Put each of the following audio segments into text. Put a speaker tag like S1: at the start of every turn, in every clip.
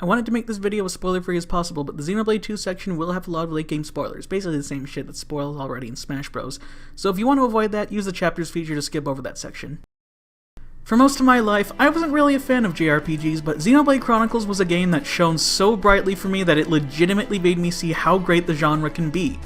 S1: I wanted to make this video as spoiler-free as possible, but the Xenoblade 2 section will have a lot of late-game spoilers, basically the same shit that's spoiled already in Smash Bros. So if you want to avoid that, use the chapters feature to skip over that section. For most of my life, I wasn't really a fan of JRPGs, but Xenoblade Chronicles was a game that shone so brightly for me that it legitimately made me see how great the genre can be.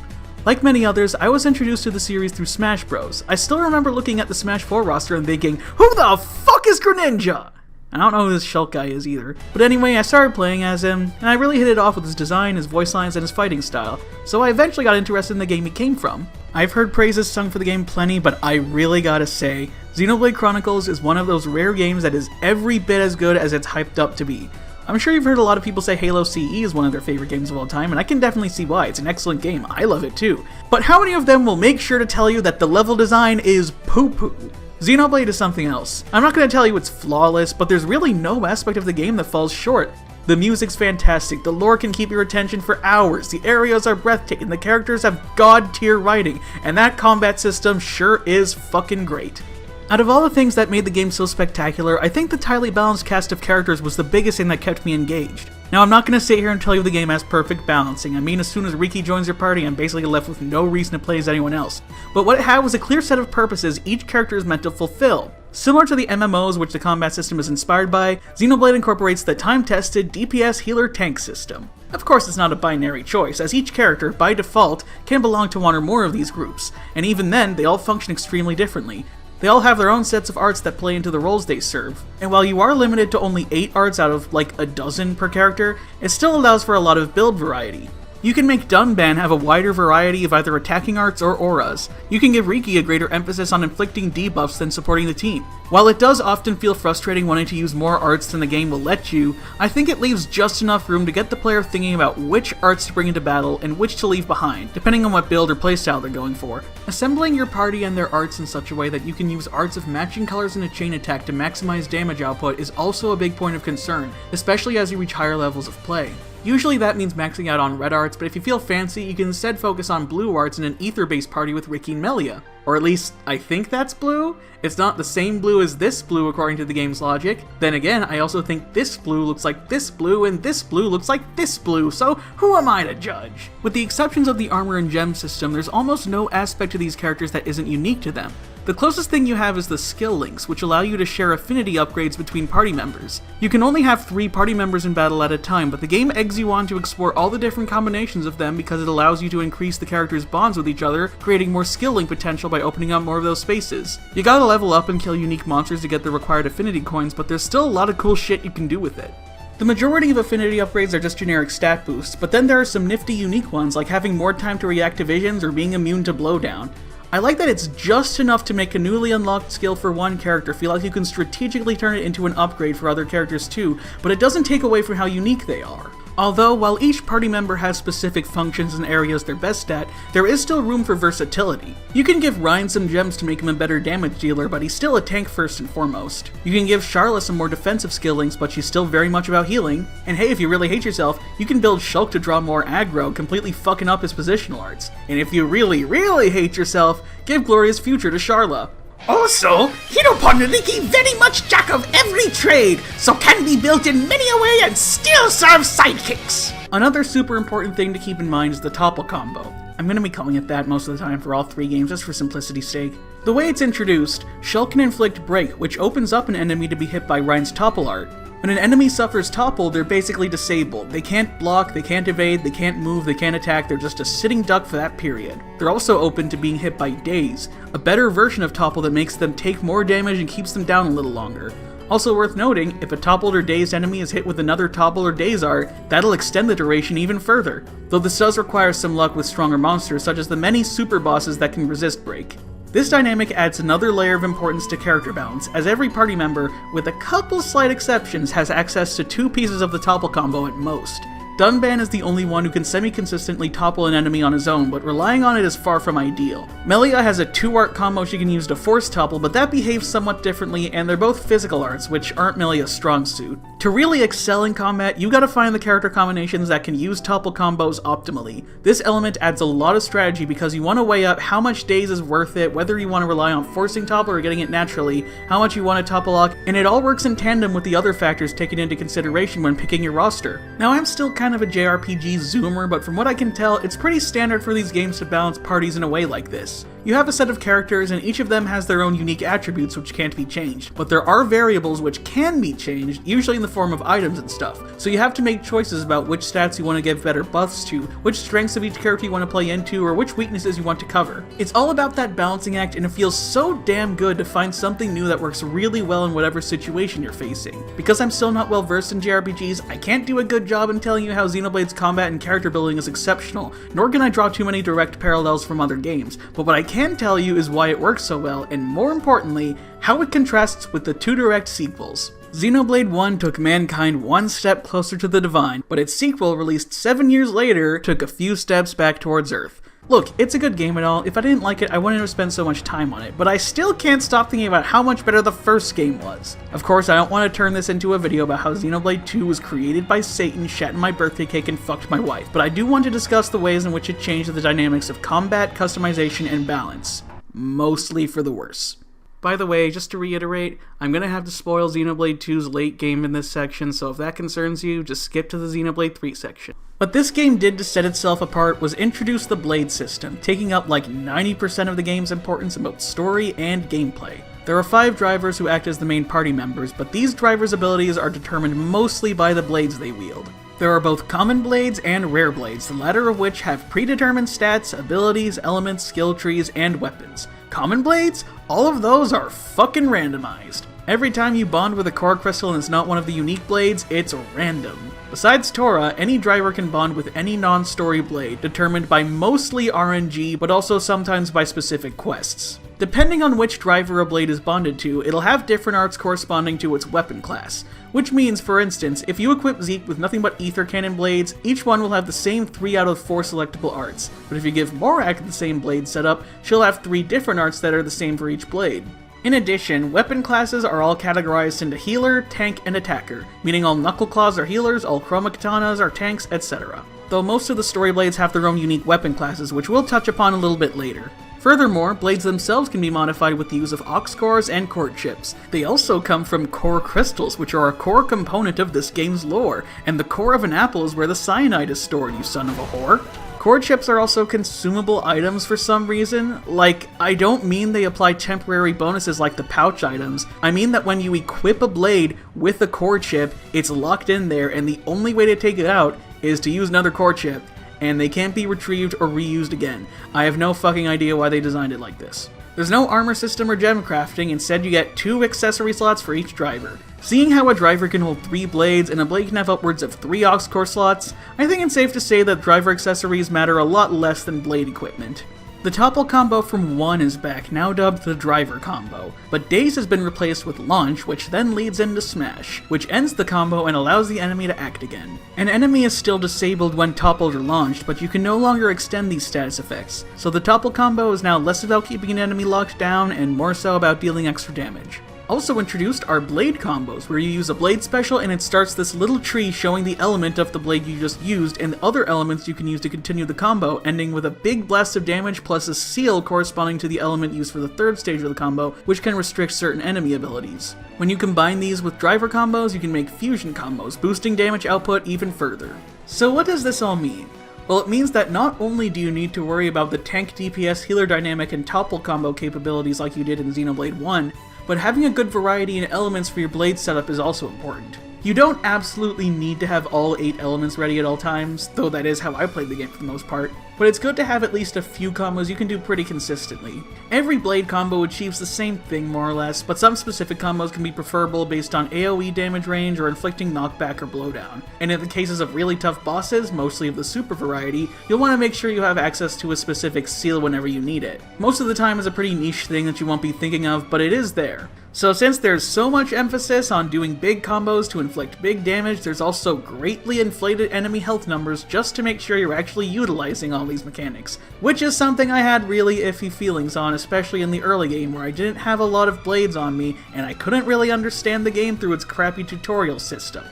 S1: Like many others, I was introduced to the series through Smash Bros. I still remember looking at the Smash 4 roster and thinking, who the fuck is Greninja? I don't know who this Shulk guy is either. But anyway, I started playing as him, and I really hit it off with his design, his voice lines, and his fighting style, so I eventually got interested in the game he came from. I've heard praises sung for the game plenty, but I really gotta say, Xenoblade Chronicles is one of those rare games that is every bit as good as it's hyped up to be. I'm sure you've heard a lot of people say Halo CE is one of their favorite games of all time, and I can definitely see why. It's an excellent game. I love it too. But how many of them will make sure to tell you that the level design is poo-poo? Xenoblade is something else. I'm not going to tell you it's flawless, but there's really no aspect of the game that falls short. The music's fantastic, the lore can keep your attention for hours, the areas are breathtaking, the characters have god-tier writing, and that combat system sure is fucking great. Out of all the things that made the game so spectacular, I think the tightly balanced cast of characters was the biggest thing that kept me engaged. Now, I'm not going to sit here and tell you the game has perfect balancing. I mean, as soon as Riki joins your party, I'm basically left with no reason to play as anyone else. But what it had was a clear set of purposes each character is meant to fulfill. Similar to the MMOs which the combat system is inspired by, Xenoblade incorporates the time-tested DPS healer tank system. Of course, it's not a binary choice, as each character, by default, can belong to one or more of these groups, and even then, they all function extremely differently. They all have their own sets of arts that play into the roles they serve, and while you are limited to only 8 arts out of like a dozen per character, it still allows for a lot of build variety. You can make Dunban have a wider variety of either attacking arts or auras. You can give Riki a greater emphasis on inflicting debuffs than supporting the team. While it does often feel frustrating wanting to use more arts than the game will let you, I think it leaves just enough room to get the player thinking about which arts to bring into battle and which to leave behind, depending on what build or playstyle they're going for. Assembling your party and their arts in such a way that you can use arts of matching colors in a chain attack to maximize damage output is also a big point of concern, especially as you reach higher levels of play. Usually that means maxing out on red arts, but if you feel fancy, you can instead focus on blue arts in an ether-based party with Riki and Melia. Or at least, I think that's blue? It's not the same blue as this blue according to the game's logic. Then again, I also think this blue looks like this blue, and this blue looks like this blue, so who am I to judge? With the exceptions of the armor and gem system, there's almost no aspect to these characters that isn't unique to them. The closest thing you have is the skill links, which allow you to share affinity upgrades between party members. You can only have 3 party members in battle at a time, but the game eggs you on to explore all the different combinations of them because it allows you to increase the characters' bonds with each other, creating more skill link potential by opening up more of those spaces. You gotta level up and kill unique monsters to get the required affinity coins, but there's still a lot of cool shit you can do with it. The majority of affinity upgrades are just generic stat boosts, but then there are some nifty unique ones like having more time to react to visions or being immune to blowdown. I like that it's just enough to make a newly unlocked skill for one character feel like you can strategically turn it into an upgrade for other characters too, but it doesn't take away from how unique they are. Although, while each party member has specific functions and areas they're best at, there is still room for versatility. You can give Ryan some gems to make him a better damage dealer, but he's still a tank first and foremost. You can give Charla some more defensive skill links, but she's still very much about healing. And hey, if you really hate yourself, you can build Shulk to draw more aggro, completely fucking up his positional arts. And if you really hate yourself, give Gloria's Future to Charla.
S2: Also, Nopon Riki very much jack of every trade, so can be built in many a way and still serve sidekicks.
S1: Another super important thing to keep in mind is the topple combo. I'm going to be calling it that most of the time for all 3 games just for simplicity's sake. The way it's introduced, Shulk can inflict Break, which opens up an enemy to be hit by Ryan's topple art. When an enemy suffers topple, they're basically disabled. They can't block, they can't evade, they can't move, they can't attack, they're just a sitting duck for that period. They're also open to being hit by Daze, a better version of topple that makes them take more damage and keeps them down a little longer. Also worth noting, if a toppled or dazed enemy is hit with another topple or daze art, that'll extend the duration even further, though this does require some luck with stronger monsters such as the many super bosses that can resist Break. This dynamic adds another layer of importance to character balance, as every party member, with a couple slight exceptions, has access to 2 pieces of the topple combo at most. Dunban is the only one who can semi-consistently topple an enemy on his own, but relying on it is far from ideal. Melia has a 2-art combo she can use to force topple, but that behaves somewhat differently, and they're both physical arts, which aren't Melia's strong suit. To really excel in combat, you gotta find the character combinations that can use topple combos optimally. This element adds a lot of strategy because you want to weigh up how much days is worth it, whether you want to rely on forcing topple or getting it naturally, how much you want to topple lock, and it all works in tandem with the other factors taken into consideration when picking your roster. Now I'm still kind of a JRPG zoomer, but from what I can tell, it's pretty standard for these games to balance parties in a way like this. You have a set of characters and each of them has their own unique attributes which can't be changed, but there are variables which can be changed, usually in the form of items and stuff, so you have to make choices about which stats you want to give better buffs to, which strengths of each character you want to play into, or which weaknesses you want to cover. It's all about that balancing act, and it feels so damn good to find something new that works really well in whatever situation you're facing. Because I'm still not well versed in JRPGs, I can't do a good job in telling you how Xenoblade's combat and character building is exceptional, nor can I draw too many direct parallels from other games, but what I can tell you is why it works so well, and more importantly, how it contrasts with the two direct sequels. Xenoblade 1 took mankind one step closer to the divine, but its sequel, released 7 years later, took a few steps back towards Earth. Look, it's a good game and all. If I didn't like it, I wouldn't have spent so much time on it, but I still can't stop thinking about how much better the first game was. Of course, I don't want to turn this into a video about how Xenoblade 2 was created by Satan, shat in my birthday cake, and fucked my wife, but I do want to discuss the ways in which it changed the dynamics of combat, customization, and balance. Mostly for the worse. By the way, just to reiterate, I'm going to have to spoil Xenoblade 2's late game in this section, so if that concerns you, just skip to the Xenoblade 3 section. What this game did to set itself apart was introduce the blade system, taking up like 90% of the game's importance in both story and gameplay. There are 5 drivers who act as the main party members, but these drivers' abilities are determined mostly by the blades they wield. There are both common blades and rare blades, the latter of which have predetermined stats, abilities, elements, skill trees, and weapons. Common blades? All of those are fucking randomized. Every time you bond with a core crystal and it's not one of the unique blades, it's random. Besides Tora, any driver can bond with any non-story blade, determined by mostly RNG, but also sometimes by specific quests. Depending on which driver a blade is bonded to, it'll have different arts corresponding to its weapon class. Which means, for instance, if you equip Zeke with nothing but ether cannon blades, each one will have the same 3 out of 4 selectable arts. But if you give Morak the same blade setup, she'll have 3 different arts that are the same for each blade. In addition, weapon classes are all categorized into healer, tank, and attacker, meaning all knuckle claws are healers, all chroma katanas are tanks, etc. Though most of the story blades have their own unique weapon classes, which we'll touch upon a little bit later. Furthermore, blades themselves can be modified with the use of aux cores and core chips. They also come from core crystals, which are a core component of this game's lore, and the core of an apple is where the cyanide is stored, you son of a whore. Core chips are also consumable items for some reason. Like, I don't mean they apply temporary bonuses like the pouch items, I mean that when you equip a blade with a core chip, it's locked in there, and the only way to take it out is to use another core chip, and they can't be retrieved or reused again. I have no fucking idea why they designed it like this. There's no armor system or gem crafting, instead you get 2 accessory slots for each driver. Seeing how a driver can hold 3 blades and a blade can have upwards of 3 aux core slots, I think it's safe to say that driver accessories matter a lot less than blade equipment. The topple combo from 1 is back, now dubbed the driver combo, but Days has been replaced with launch, which then leads into smash, which ends the combo and allows the enemy to act again. An enemy is still disabled when toppled or launched, but you can no longer extend these status effects, so the topple combo is now less about keeping an enemy locked down and more so about dealing extra damage. Also introduced are blade combos, where you use a blade special and it starts this little tree showing the element of the blade you just used and the other elements you can use to continue the combo, ending with a big blast of damage plus a seal corresponding to the element used for the 3rd stage of the combo, which can restrict certain enemy abilities. When you combine these with driver combos, you can make fusion combos, boosting damage output even further. So what does this all mean? Well, it means that not only do you need to worry about the tank DPS healer dynamic and topple combo capabilities like you did in Xenoblade 1, but having a good variety in elements for your blade setup is also important. You don't absolutely need to have all 8 elements ready at all times, though that is how I played the game for the most part, but it's good to have at least a few combos you can do pretty consistently. Every blade combo achieves the same thing more or less, but some specific combos can be preferable based on AoE damage range or inflicting knockback or blowdown. And in the cases of really tough bosses, mostly of the super variety, you'll want to make sure you have access to a specific seal whenever you need it. Most of the time it's a pretty niche thing that you won't be thinking of, but it is there. So since there's so much emphasis on doing big combos to inflict big damage, there's also greatly inflated enemy health numbers just to make sure you're actually utilizing all these mechanics, which is something I had really iffy feelings on, especially in the early game where I didn't have a lot of blades on me and I couldn't really understand the game through its crappy tutorial system.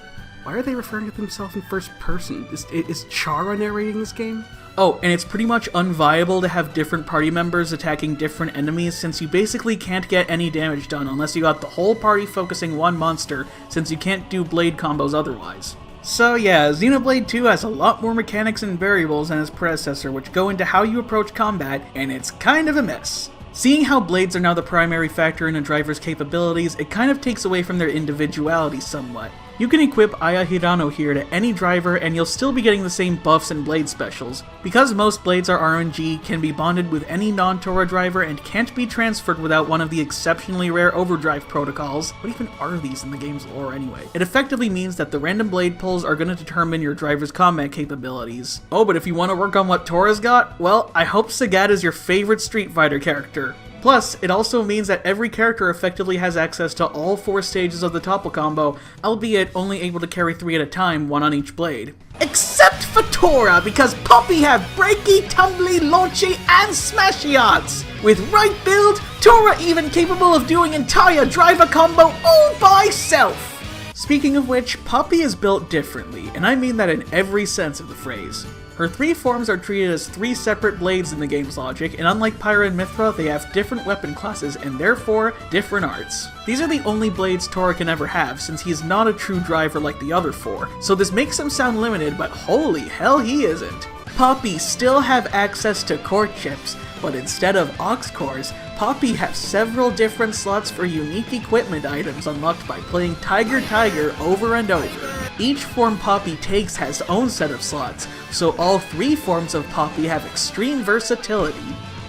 S3: Why are they referring to themselves in first person? Is Chara narrating this game?
S1: Oh, and it's pretty much unviable to have different party members attacking different enemies since you basically can't get any damage done unless you got the whole party focusing one monster, since you can't do blade combos otherwise. So yeah, Xenoblade 2 has a lot more mechanics and variables than its predecessor which go into how you approach combat, and it's kind of a mess. Seeing how blades are now the primary factor in a driver's capabilities, it kind of takes away from their individuality somewhat. You can equip Aya Hirano here to any driver and you'll still be getting the same buffs and blade specials. Because most blades are RNG, can be bonded with any non-Tora driver and can't be transferred without one of the exceptionally rare overdrive protocols. What even are these in the game's lore anyway? It effectively means that the random blade pulls are going to determine your driver's combat capabilities. Oh, but if you want to work on what Tora's got, well, I hope Sagat is your favorite Street Fighter character. Plus, it also means that every character effectively has access to all 4 stages of the topple combo, albeit only able to carry 3 at a time, 1 on each blade.
S2: Except for Tora, because Poppy have breaky, tumbly, launchy, and smashy odds. With right build, Tora even capable of doing entire driver combo all by self.
S1: Speaking of which, Poppy is built differently, and I mean that in every sense of the phrase. Her 3 forms are treated as 3 separate blades in the game's logic, and unlike Pyra and Mithra, they have different weapon classes and therefore different arts. These are the only blades Tora can ever have, since he is not a true driver like the other 4, so this makes him sound limited, but holy hell he isn't. Poppy still have access to core chips, but instead of aux cores, Poppy has several different slots for unique equipment items unlocked by playing Tiger Tiger over and over. Each form Poppy takes has its own set of slots, so all 3 forms of Poppy have extreme versatility.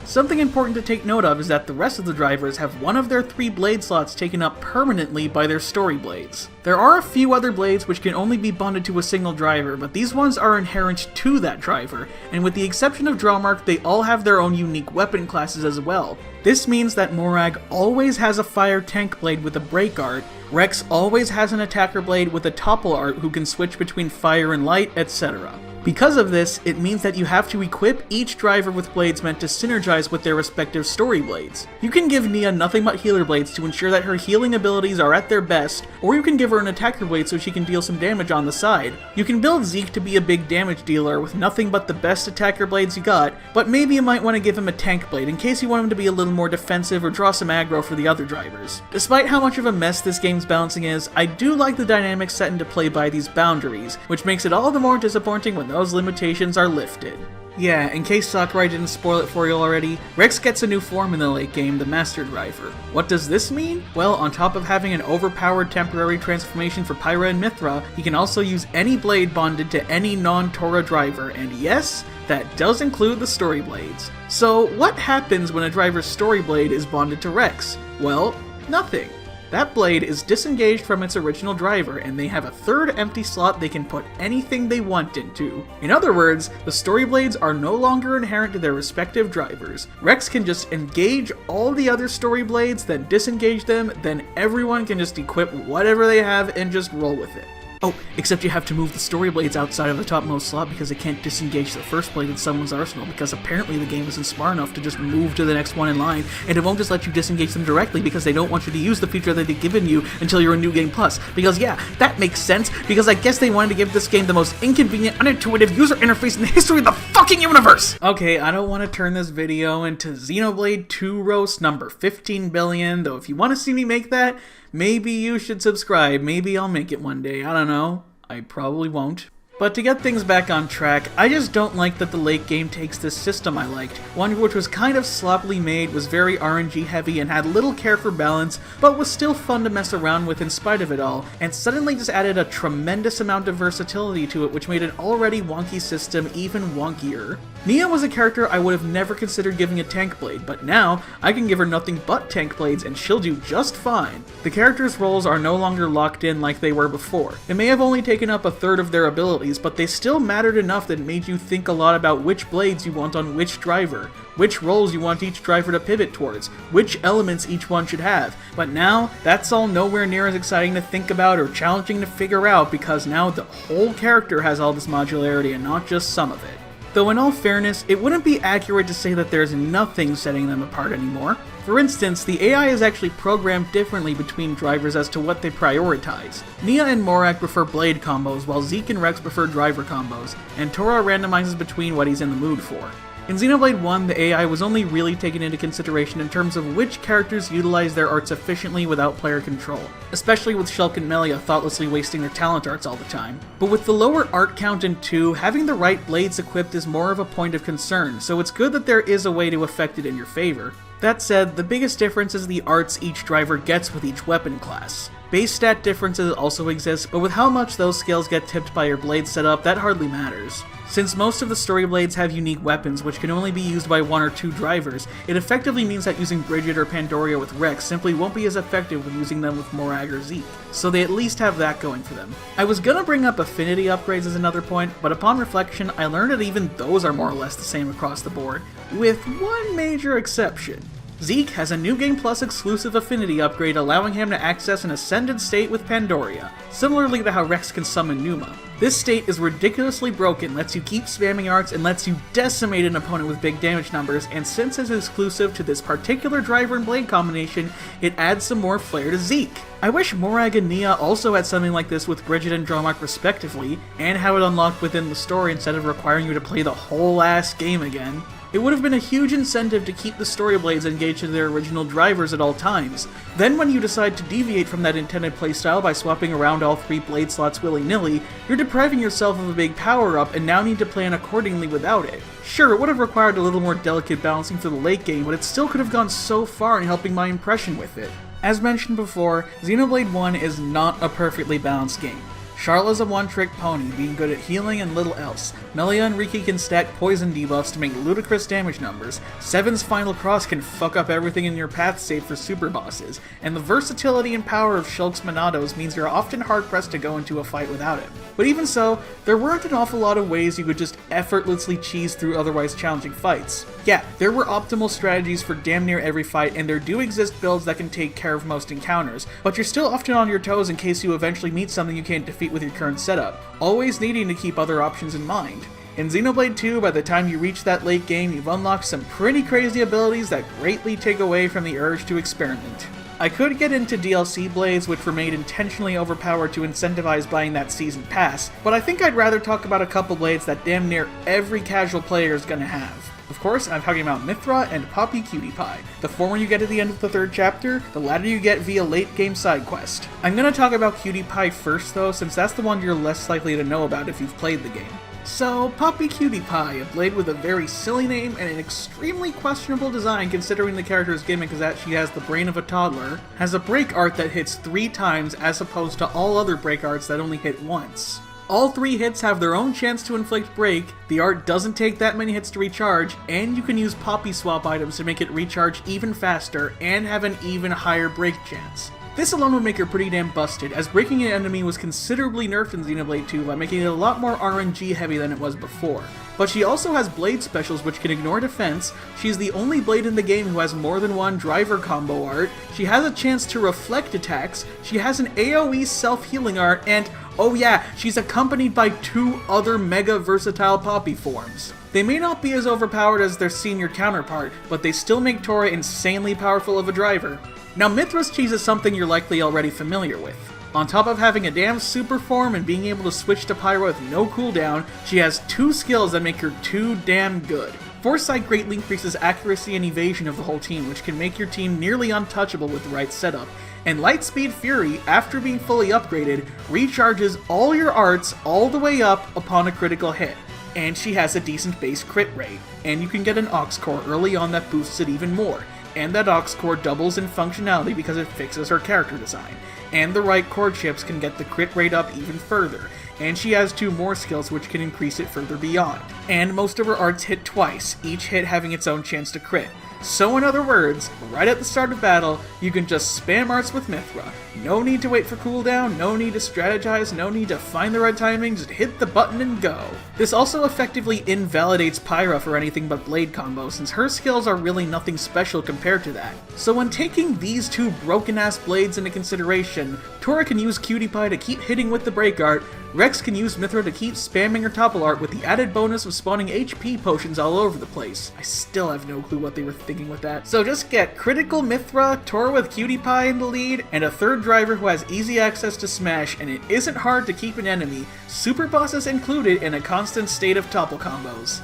S1: Something important to take note of is that the rest of the drivers have one of their 3 blade slots taken up permanently by their story blades. There are a few other blades which can only be bonded to a single driver, but these ones are inherent to that driver, and with the exception of Drawmark, they all have their own unique weapon classes as well. This means that Morag always has a fire tank blade with a break art, Rex always has an attacker blade with a topple art who can switch between fire and light, etc. Because of this, it means that you have to equip each driver with blades meant to synergize with their respective story blades. You can give Nia nothing but healer blades to ensure that her healing abilities are at their best, or you can give her an attacker blade so she can deal some damage on the side. You can build Zeke to be a big damage dealer with nothing but the best attacker blades you got, but maybe you might want to give him a tank blade in case you want him to be a little more defensive or draw some aggro for the other drivers. Despite how much of a mess this game's balancing is, I do like the dynamics set into play by these boundaries, which makes it all the more disappointing when those limitations are lifted. Yeah, in case Sakurai didn't spoil it for you already, Rex gets a new form in the late game, the Master Driver. What does this mean? Well, on top of having an overpowered temporary transformation for Pyra and Mithra, he can also use any blade bonded to any non-Tora driver, and yes, that does include the story blades. So what happens when a driver's story blade is bonded to Rex? Well, nothing. That blade is disengaged from its original driver, and they have a 3rd empty slot they can put anything they want into. In other words, the story blades are no longer inherent to their respective drivers. Rex can just engage all the other story blades, then disengage them, then everyone can just equip whatever they have and just roll with it. Oh, except you have to move the story blades outside of the topmost slot because they can't disengage the first blade in someone's arsenal, because apparently the game isn't smart enough to just move to the next one in line, and it won't just let you disengage them directly because they don't want you to use the feature that they've given you until you're in New Game Plus. Because yeah, that makes sense, because I guess they wanted to give this game the most inconvenient, unintuitive user interface in the history of the fucking universe! Okay, I don't want to turn this video into Xenoblade 2 roast number 15 billion, though if you want to see me make that, maybe you should subscribe. Maybe I'll make it one day. I don't know. I probably won't. But to get things back on track, I just don't like that the late game takes this system I liked, one which was kind of sloppily made, was very RNG heavy, and had little care for balance, but was still fun to mess around with in spite of it all, and suddenly just added a tremendous amount of versatility to it, which made an already wonky system even wonkier. Nia was a character I would have never considered giving a tank blade, but now I can give her nothing but tank blades and she'll do just fine. The character's roles are no longer locked in like they were before. They may have only taken up a 3rd of their ability, abilities, but they still mattered enough that it made you think a lot about which blades you want on which driver, which roles you want each driver to pivot towards, which elements each one should have. But now, that's all nowhere near as exciting to think about or challenging to figure out, because now the whole character has all this modularity and not just some of it. Though in all fairness, it wouldn't be accurate to say that there's nothing setting them apart anymore. For instance, the AI is actually programmed differently between drivers as to what they prioritize. Nia and Morag prefer blade combos, while Zeke and Rex prefer driver combos, and Tora randomizes between what he's in the mood for. In Xenoblade 1, the AI was only really taken into consideration in terms of which characters utilize their arts efficiently without player control, especially with Shulk and Melia thoughtlessly wasting their talent arts all the time. But with the lower art count in 2, having the right blades equipped is more of a point of concern, so it's good that there is a way to affect it in your favor. That said, the biggest difference is the arts each driver gets with each weapon class. Base stat differences also exist, but with how much those skills get tipped by your blade setup, that hardly matters. Since most of the story blades have unique weapons which can only be used by 1 or 2 drivers, it effectively means that using Bridget or Pandoria with Rex simply won't be as effective with using them with Morag or Zeke, so they at least have that going for them. I was gonna bring up affinity upgrades as another point, but upon reflection I learned that even those are more or less the same across the board, with one major exception. Zeke has a New Game Plus exclusive affinity upgrade allowing him to access an ascended state with Pandoria, similarly to how Rex can summon Numa. This state is ridiculously broken, lets you keep spamming arts, and lets you decimate an opponent with big damage numbers, and since it's exclusive to this particular driver and blade combination, it adds some more flair to Zeke. I wish Morag and Nia also had something like this with Bridget and Dromark respectively, and have it unlocked within the story instead of requiring you to play the whole ass game again. It would have been a huge incentive to keep the story blades engaged to their original drivers at all times. Then when you decide to deviate from that intended playstyle by swapping around all 3 blade slots willy-nilly, you're depriving yourself of a big power-up and now need to plan accordingly without it. Sure, it would have required a little more delicate balancing for the late game, but it still could have gone so far in helping my impression with it. As mentioned before, Xenoblade 1 is not a perfectly balanced game. Charla's a one-trick pony, being good at healing and little else. Melia and Riki can stack poison debuffs to make ludicrous damage numbers. Seven's Final Cross can fuck up everything in your path save for super bosses. And the versatility and power of Shulk's Monados means you're often hard-pressed to go into a fight without him. But even so, there weren't an awful lot of ways you could just effortlessly cheese through otherwise challenging fights. Yeah, there were optimal strategies for damn near every fight, and there do exist builds that can take care of most encounters, but you're still often on your toes in case you eventually meet something you can't defeat with your current setup, always needing to keep other options in mind. In Xenoblade 2, by the time you reach that late game, you've unlocked some pretty crazy abilities that greatly take away from the urge to experiment. I could get into DLC blades which were made intentionally overpowered to incentivize buying that season pass, but I think I'd rather talk about a couple blades that damn near every casual player is gonna have. Of course, I'm talking about Mithra and Poppy Cutie Pie. The former you get at the end of the 3rd chapter, the latter you get via late game side quest. I'm gonna talk about Cutie Pie first though, since that's the one you're less likely to know about if you've played the game. So, Poppy Cutie Pie, a blade with a very silly name and an extremely questionable design considering the character's gimmick is that she has the brain of a toddler, has a break art that hits 3 times as opposed to all other break arts that only hit once. All 3 hits have their own chance to inflict break, the art doesn't take that many hits to recharge, and you can use Poppy Swap items to make it recharge even faster and have an even higher break chance. This alone would make her pretty damn busted, as breaking an enemy was considerably nerfed in Xenoblade 2 by making it a lot more RNG heavy than it was before. But she also has blade specials which can ignore defense, she's the only blade in the game who has more than one driver combo art, she has a chance to reflect attacks, she has an AoE self-healing art, and oh yeah, she's accompanied by 2 other mega versatile Poppy forms. They may not be as overpowered as their senior counterpart, but they still make Tora insanely powerful of a driver. Now Mithra's cheese is something you're likely already familiar with. On top of having a damn super form and being able to switch to Pyra with no cooldown, she has 2 skills that make her too damn good. Foresight greatly increases accuracy and evasion of the whole team, which can make your team nearly untouchable with the right setup. And Lightspeed Fury, after being fully upgraded, recharges all your arts all the way up upon a critical hit. And she has a decent base crit rate, and you can get an Aux Core early on that boosts it even more. And that Aux Core doubles in functionality because it fixes her character design. And the right core chips can get the crit rate up even further. And she has 2 more skills which can increase it further beyond. And most of her arts hit twice, each hit having its own chance to crit. So in other words, right at the start of battle, you can just spam arts with Mythra. No need to wait for cooldown, no need to strategize, no need to find the right timing, just hit the button and go. This also effectively invalidates Pyra for anything but blade combo, since her skills are really nothing special compared to that. So when taking these two broken-ass blades into consideration, Tora can use Cutie Pie to keep hitting with the break art, Rex can use Mythra to keep spamming her topple art with the added bonus of spawning HP potions all over the place. I still have no clue what they were thinking with that. So just get critical Mythra, Tora with Cutie Pie in the lead, and a third driver who has easy access to smash, and it isn't hard to keep an enemy, super bosses included, in a constant state of topple combos.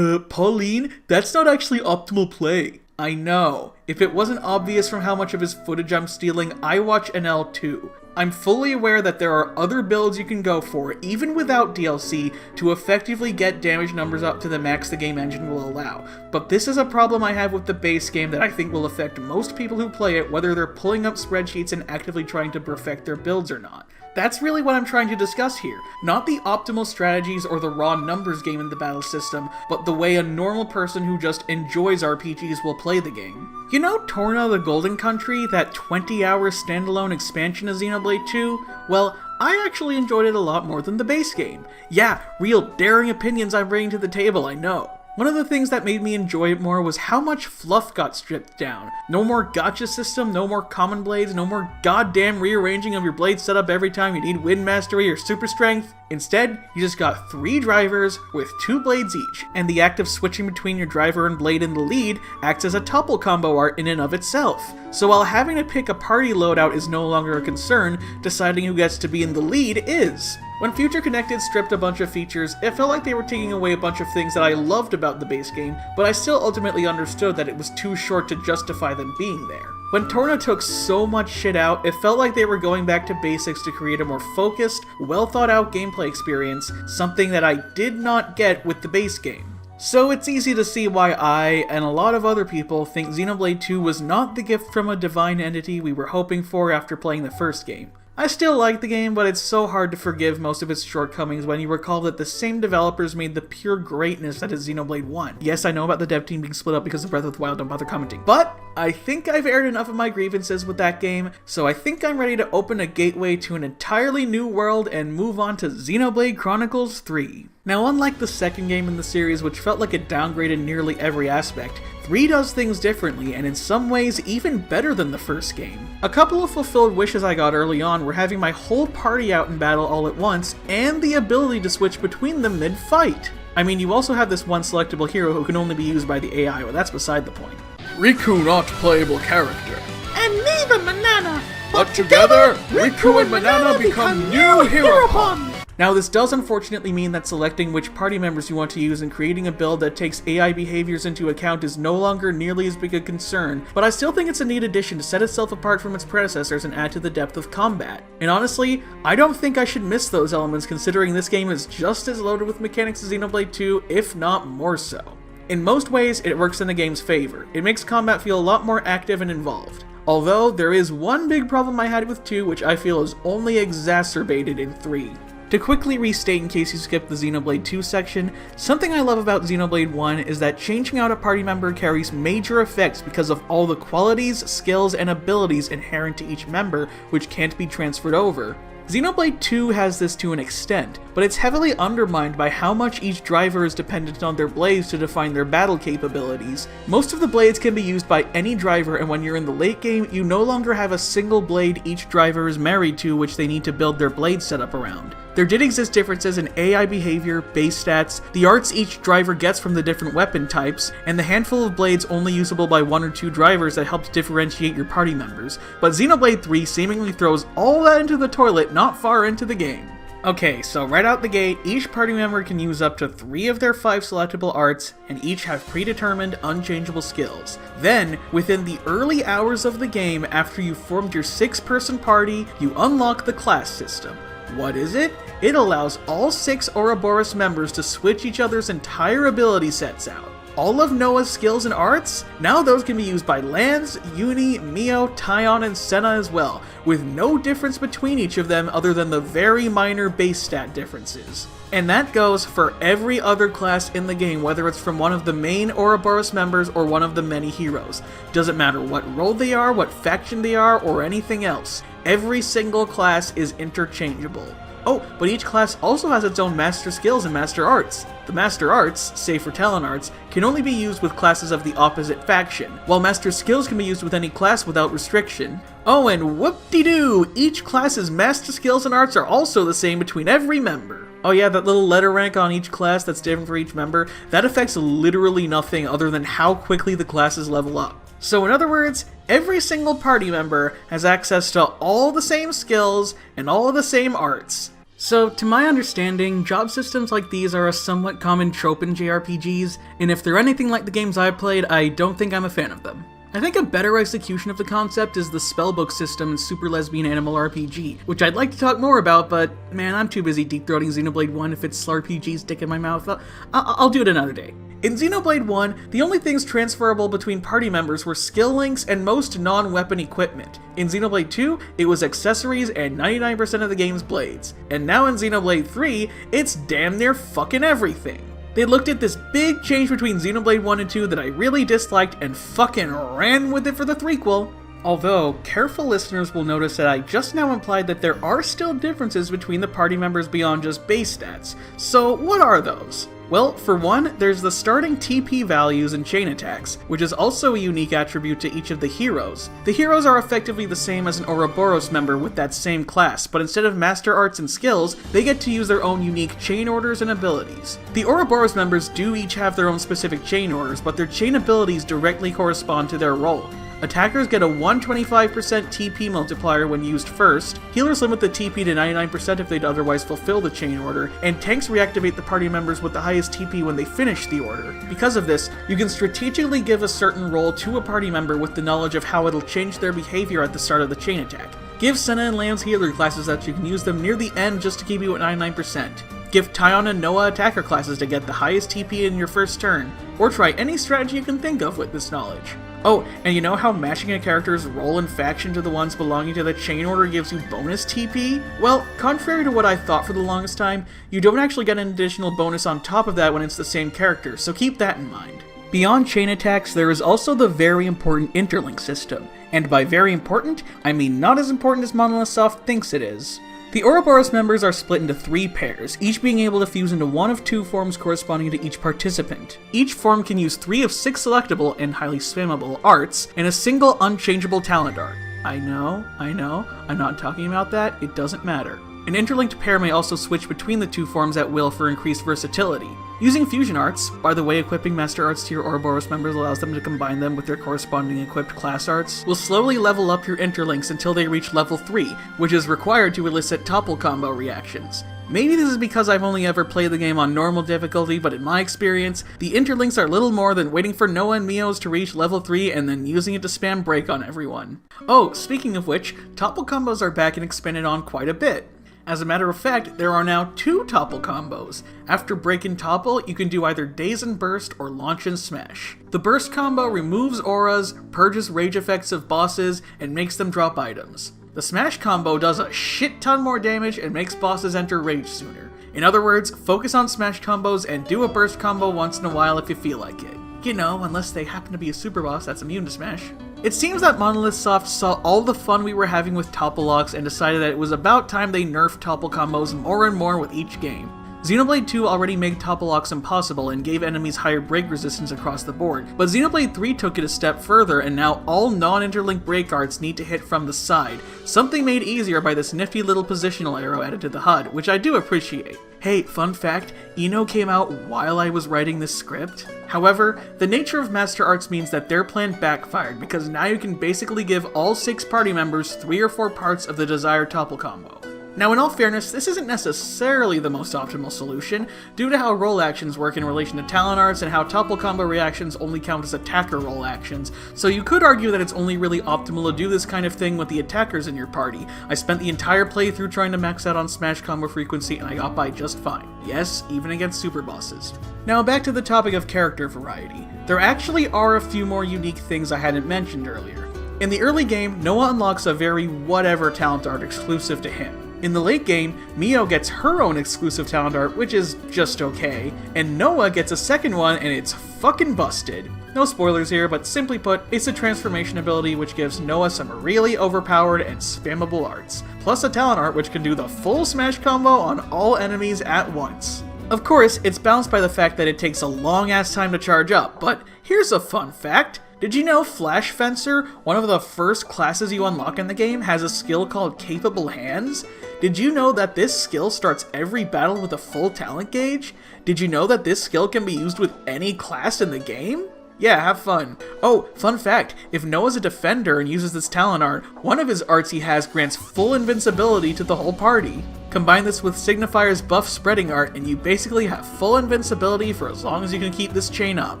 S1: Pauline, that's not actually optimal play. I know. If it wasn't obvious from how much of his footage I'm stealing, I watch Enel too. I'm fully aware that there are other builds you can go for, even without DLC, to effectively get damage numbers up to the max the game engine will allow. But this is a problem I have with the base game that I think will affect most people who play it, whether they're pulling up spreadsheets and actively trying to perfect their builds or not. That's really what I'm trying to discuss here. Not the optimal strategies or the raw numbers game in the battle system, but the way a normal person who just enjoys RPGs will play the game. You know Torna the Golden Country, that 20-hour standalone expansion of Xenoblade 2? Well, I actually enjoyed it a lot more than the base game. Yeah, real daring opinions I'm bringing to the table, I know. One of the things that made me enjoy it more was how much fluff got stripped down. No more gotcha system, no more common blades, no more goddamn rearranging of your blade setup every time you need wind mastery or super strength. Instead, you just got 3 drivers with 2 blades each, and the act of switching between your driver and blade in the lead acts as a topple combo art in and of itself. So while having to pick a party loadout is no longer a concern, deciding who gets to be in the lead is. When Future Connected stripped a bunch of features, it felt like they were taking away a bunch of things that I loved about the base game, but I still ultimately understood that it was too short to justify them being there. When Torna took so much shit out, it felt like they were going back to basics to create a more focused, well-thought-out gameplay experience, something that I did not get with the base game. So it's easy to see why I, and a lot of other people, think Xenoblade 2 was not the gift from a divine entity we were hoping for after playing the first game. I still like the game, but it's so hard to forgive most of its shortcomings when you recall that the same developers made the pure greatness that is Xenoblade 1. Yes, I know about the dev team being split up because of Breath of the Wild, don't bother commenting. But I think I've aired enough of my grievances with that game, so I think I'm ready to open a gateway to an entirely new world and move on to Xenoblade Chronicles 3. Now, unlike the second game in the series, which felt like it downgraded nearly every aspect, 3 does things differently, and in some ways even better than the first game. A couple of fulfilled wishes I got early on were having my whole party out in battle all at once, and the ability to switch between them mid-fight. I mean, you also have this one selectable hero who can only be used by the AI, but that's beside the point.
S4: Riku not playable character.
S2: And neither Manana!
S4: But together, Riku and Manana become new Hieropon!
S1: Now, this does unfortunately mean that selecting which party members you want to use and creating a build that takes AI behaviors into account is no longer nearly as big a concern, but I still think it's a neat addition to set itself apart from its predecessors and add to the depth of combat. And honestly, I don't think I should miss those elements considering this game is just as loaded with mechanics as Xenoblade 2, if not more so. In most ways, it works in the game's favor. It makes combat feel a lot more active and involved. Although, there is one big problem I had with 2 which I feel is only exacerbated in 3. To quickly restate in case you skipped the Xenoblade 2 section, something I love about Xenoblade 1 is that changing out a party member carries major effects because of all the qualities, skills, and abilities inherent to each member which can't be transferred over. Xenoblade 2 has this to an extent, but it's heavily undermined by how much each driver is dependent on their blades to define their battle capabilities. Most of the blades can be used by any driver, and when you're in the late game, you no longer have a single blade each driver is married to which they need to build their blade setup around. There did exist differences in AI behavior, base stats, the arts each driver gets from the different weapon types, and the handful of blades only usable by 1 or 2 drivers that helped differentiate your party members, but Xenoblade 3 seemingly throws all that into the toilet not far into the game. Okay, so right out the gate, each party member can use up to 3 of their 5 selectable arts, and each have predetermined, unchangeable skills. Then, within the early hours of the game, after you've formed your 6-person party, you unlock the class system. What is it? It allows all 6 Ouroboros members to switch each other's entire ability sets out.
S2: all of Noah's skills and arts, now those can be used by Lance, Uni, Mio, Tyon, and Senna as well, with no difference between each of them other than the very minor base stat differences. And that goes for every other class in the game, whether it's from one of the main Ouroboros members or one of the many heroes. Doesn't matter what role they are, what faction they are, or anything else. Every single class is interchangeable. Oh, but each class also has its own master skills and master arts. The master arts, save for talent arts, can only be used with classes of the opposite faction, while master skills can be used with any class without restriction. Oh, and whoop-de-doo! Each class's master skills and arts are also the same between every member. Oh yeah, that little letter rank on each class that's different for each member, that affects literally nothing other than how quickly the classes level up. So in other words, every single party member has access to all the same skills and all of the same arts.
S1: So, to my understanding, job systems like these are a somewhat common trope in JRPGs, and if they're anything like the games I've played, I don't think I'm a fan of them. I think a better execution of the concept is the spellbook system in Super Lesbian Animal RPG, which I'd like to talk more about, but man, I'm too busy deep-throating Xenoblade 1 to fit SLRPG's dick in my mouth. I'll do it another day. In Xenoblade 1, the only things transferable between party members were skill links and most non-weapon equipment. In Xenoblade 2, it was accessories and 99% of the game's blades. And now in Xenoblade 3, it's damn near fucking everything. They looked at this big change between Xenoblade 1 and 2 that I really disliked and fucking ran with it for the threequel. Although, careful listeners will notice that I just now implied that there are still differences between the party members beyond just base stats. So what are those? Well, for one, there's the starting TP values and chain attacks, which is also a unique attribute to each of the heroes. The heroes are effectively the same as an Ouroboros member with that same class, but instead of master arts and skills, they get to use their own unique chain orders and abilities. The Ouroboros members do each have their own specific chain orders, but their chain abilities directly correspond to their role. Attackers get a 125% TP multiplier when used first, healers limit the TP to 99% if they'd otherwise fulfill the chain order, and tanks reactivate the party members with the highest TP when they finish the order. Because of this, you can strategically give a certain role to a party member with the knowledge of how it'll change their behavior at the start of the chain attack. Give Senna and Lamb's healer classes that you can use them near the end just to keep you at 99%. Give Tyon and Noah attacker classes to get the highest TP in your first turn, or try any strategy you can think of with this knowledge. Oh, and you know how matching a character's role and faction to the ones belonging to the chain order gives you bonus TP? Well, contrary to what I thought for the longest time, you don't actually get an additional bonus on top of that when it's the same character, so keep that in mind. Beyond chain attacks, there is also the very important interlink system, and by very important, I mean not as important as Monolith Soft thinks it is. The Ouroboros members are split into 3 pairs, each being able to fuse into one of 2 forms corresponding to each participant. Each form can use 3 of 6 selectable and highly spammable arts, and a single unchangeable talent art. I know, I'm not talking about that, it doesn't matter. An interlinked pair may also switch between the 2 forms at will for increased versatility. Using fusion arts, by the way equipping master arts to your Ouroboros members allows them to combine them with their corresponding equipped class arts, will slowly level up your interlinks until they reach level 3, which is required to elicit topple combo reactions. Maybe this is because I've only ever played the game on normal difficulty, but in my experience, the interlinks are little more than waiting for Noah and Mio's to reach level 3 and then using it to spam break on everyone. Oh, speaking of which, topple combos are back and expanded on quite a bit. As a matter of fact, there are now 2 topple combos. After break and topple, you can do either daze and burst or launch and smash. The burst combo removes auras, purges rage effects of bosses, and makes them drop items. The smash combo does a shit ton more damage and makes bosses enter rage sooner. In other words, focus on smash combos and do a burst combo once in a while if you feel like it. You know, unless they happen to be a super boss that's immune to smash. It seems that Monolith Soft saw all the fun we were having with topple locks and decided that it was about time they nerfed topple combos more and more with each game. Xenoblade 2 already made topple locks impossible and gave enemies higher break resistance across the board, but Xenoblade 3 took it a step further and now all non-interlinked break arts need to hit from the side, something made easier by this nifty little positional arrow added to the HUD, which I do appreciate. Hey, fun fact, Enel came out while I was writing this script. However, the nature of Master Arts means that their plan backfired because now you can basically give all 6 party members 3 or 4 parts of the desired topple combo. Now, in all fairness, this isn't necessarily the most optimal solution, due to how roll actions work in relation to talent arts and how topple combo reactions only count as attacker roll actions, so you could argue that it's only really optimal to do this kind of thing with the attackers in your party. I spent the entire playthrough trying to max out on smash combo frequency and I got by just fine. Yes, even against super bosses. Now back to the topic of character variety. There actually are a few more unique things I hadn't mentioned earlier. In the early game, Noah unlocks a very whatever talent art exclusive to him. In the late game, Mio gets her own exclusive talent art, which is just okay, and Noah gets a second one and it's fucking busted. No spoilers here, but simply put, it's a transformation ability which gives Noah some really overpowered and spammable arts, plus a talent art which can do the full smash combo on all enemies at once. Of course, it's balanced by the fact that it takes a long ass time to charge up, but here's a fun fact. Did you know Flash Fencer, one of the first classes you unlock in the game, has a skill called Capable Hands? Did you know that this skill starts every battle with a full talent gauge? Did you know that this skill can be used with any class in the game? Yeah, have fun. Oh, fun fact, if Noah's a defender and uses this talent art, one of his arts he has grants full invincibility to the whole party. Combine this with Signifier's buff spreading art and you basically have full invincibility for as long as you can keep this chain up.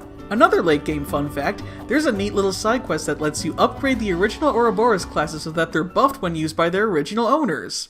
S1: Another late game fun fact, there's a neat little side quest that lets you upgrade the original Ouroboros classes so that they're buffed when used by their original owners.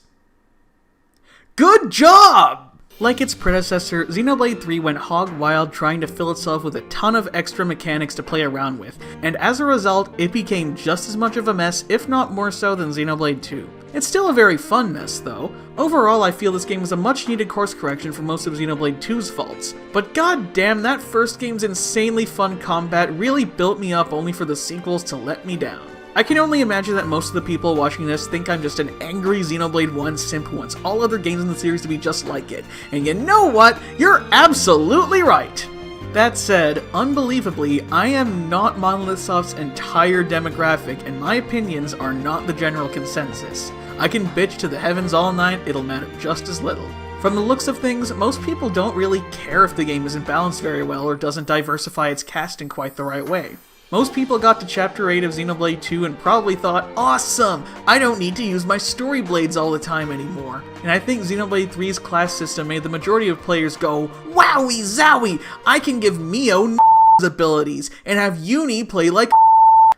S1: Good job! Like its predecessor, Xenoblade 3 went hog wild trying to fill itself with a ton of extra mechanics to play around with, and as a result, it became just as much of a mess, if not more so, than Xenoblade 2. It's still a very fun mess, though. Overall, I feel this game was a much-needed course correction for most of Xenoblade 2's faults, but goddamn, that first game's insanely fun combat really built me up only for the sequels to let me down. I can only imagine that most of the people watching this think I'm just an angry Xenoblade 1 simp who wants all other games in the series to be just like it, and you know what? You're absolutely right! That said, unbelievably, I am not Monolith Soft's entire demographic, and my opinions are not the general consensus. I can bitch to the heavens all night, it'll matter just as little. From the looks of things, most people don't really care if the game isn't balanced very well or doesn't diversify its cast in quite the right way. Most people got to Chapter 8 of Xenoblade 2 and probably thought, awesome! I don't need to use my story blades all the time anymore. And I think Xenoblade 3's class system made the majority of players go, wowie zowie! I can give Mio abilities and have Uni play like.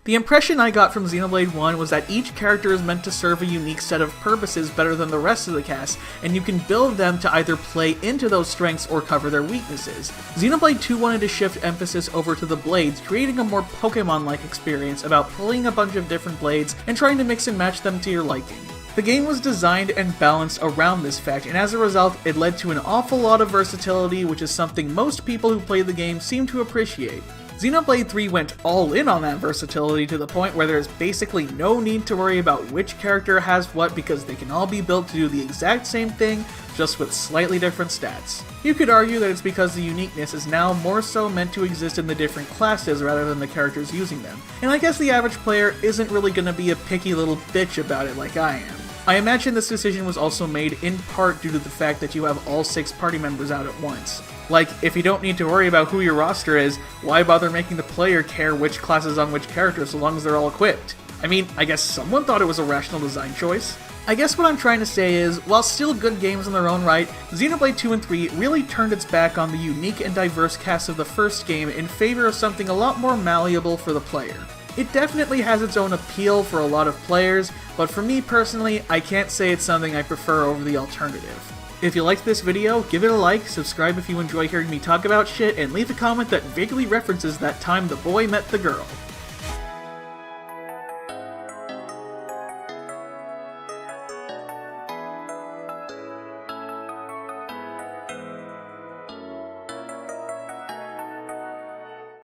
S1: The impression I got from Xenoblade 1 was that each character is meant to serve a unique set of purposes better than the rest of the cast, and you can build them to either play into those strengths or cover their weaknesses. Xenoblade 2 wanted to shift emphasis over to the blades, creating a more Pokemon-like experience about pulling a bunch of different blades and trying to mix and match them to your liking. The game was designed and balanced around this fact, and as a result, it led to an awful lot of versatility, which is something most people who play the game seem to appreciate. Xenoblade 3 went all in on that versatility to the point where there's basically no need to worry about which character has what because they can all be built to do the exact same thing, just with slightly different stats. You could argue that it's because the uniqueness is now more so meant to exist in the different classes rather than the characters using them, and I guess the average player isn't really going to be a picky little bitch about it like I am. I imagine this decision was also made in part due to the fact that you have all 6 party members out at once. Like, if you don't need to worry about who your roster is, why bother making the player care which class is on which character so long as they're all equipped? I mean, I guess someone thought it was a rational design choice. I guess what I'm trying to say is, while still good games in their own right, Xenoblade 2 and 3 really turned its back on the unique and diverse cast of the first game in favor of something a lot more malleable for the player. It definitely has its own appeal for a lot of players, but for me personally, I can't say it's something I prefer over the alternative. If you liked this video, give it a like, subscribe if you enjoy hearing me talk about shit, and leave a comment that vaguely references that time the boy met the girl.